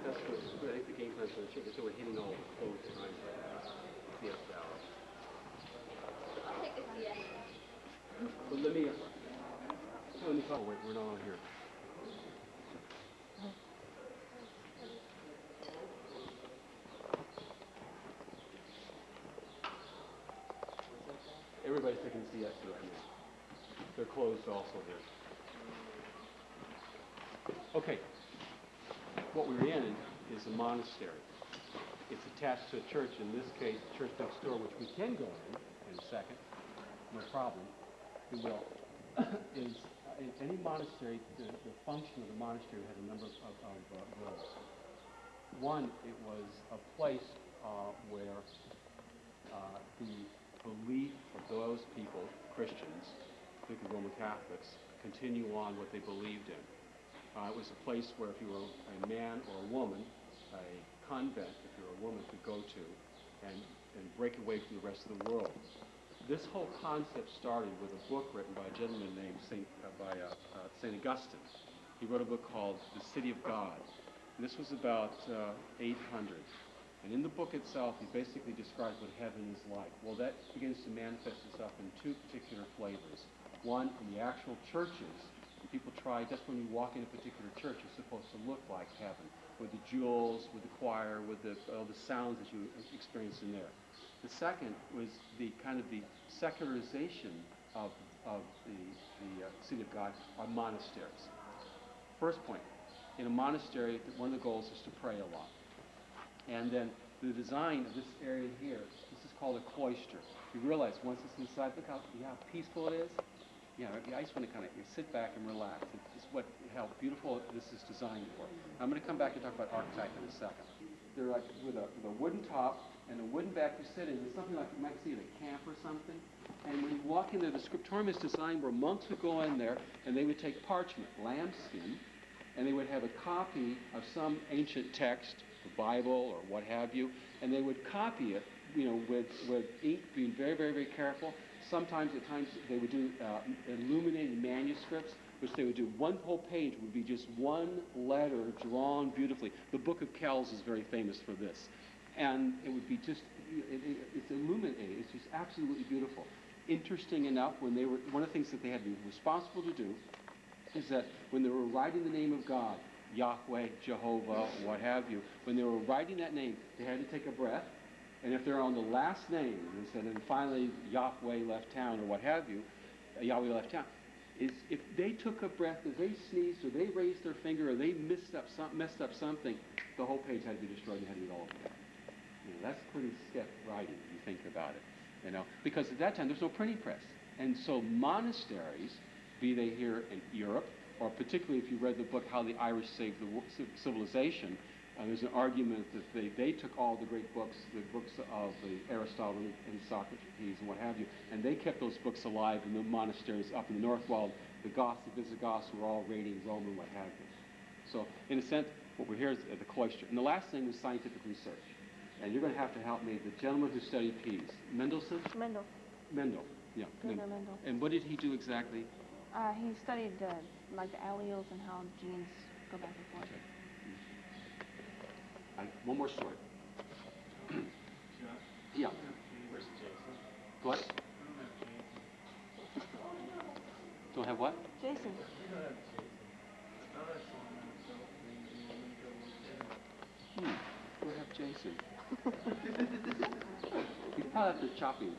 that's what I think the game plan's going to change. So we're hitting all the closed times right now. CS hour. I'll take a CS. But let me talk. Wait, we're not on here. Everybody's taking CS right now. They're closed also here. Okay. What we're in is a monastery. It's attached to a church, in this case, the church next door, which we can go in a second. No problem. We will. In any monastery, the function of the monastery had a number of roles. One, it was a place where the belief of those people, Christians, particularly Roman Catholics, continue on what they believed in. It was a place where if you were a man or a woman, a convent, if you were a woman, could go to and break away from the rest of the world. This whole concept started with a book written by a gentleman named St. Augustine. He wrote a book called The City of God. And this was about 800. And in the book itself, he basically describes what heaven is like. Well, that begins to manifest itself in two particular flavors. One, in the actual churches. People try, just when you walk in a particular church, it's supposed to look like heaven, with the jewels, with the choir, with all the sounds that you experience in there. The second was the kind of the secularization of the City of God, are monasteries. First point, in a monastery, one of the goals is to pray a lot. And then the design of this area here, this is called a cloister. You realize once it's inside, look how peaceful it is. Yeah, I just want to kind of sit back and relax. It's just how beautiful this is designed for. I'm going to come back and talk about archetype in a second. They're like with a wooden top and a wooden back you sit in. It's something like you might see at a camp or something. And when you walk in there, the scriptorium is designed where monks would go in there and they would take parchment, lambskin, and they would have a copy of some ancient text, the Bible or what have you, and they would copy it, with ink, being very, very, very careful. Sometimes, at times, they would do illuminated manuscripts, which they would do. One whole page would be just one letter drawn beautifully. The Book of Kells is very famous for this. And it would be just, it's illuminated. It's just absolutely beautiful. Interesting enough, one of the things that they had to be responsible to do is that when they were writing the name of God, Yahweh, Jehovah, what have you, when they were writing that name, they had to take a breath. And if they're on the last name, they said, and finally Yahweh left town, or what have you, Yahweh left town, is if they took a breath, if they sneezed, or they raised their finger, or they messed up something, the whole page had to be destroyed and had to be all over again. That's pretty stiff writing, if you think about it. Because at that time, there's no printing press. And so monasteries, be they here in Europe, or particularly if you read the book, How the Irish Saved the Civilization, there's an argument that they took all the great books, the books of Aristotle and Socrates and what have you, and they kept those books alive in the monasteries up in the north, while the Goths, the Visigoths, were all raiding Rome and what have you. So, in a sense, what we're here is at the cloister. And the last thing was scientific research. And you're going to have to help me. The gentleman who studied peas, Mendelssohn? Mendel, yeah. Theodor Mendel. And what did he do exactly? He studied like the alleles and how genes go back and forth. Okay. One more story. Yeah. Where's Jason? What? Don't have what? Jason. We don't have Jason. We'll have Jason. He's probably after chopping.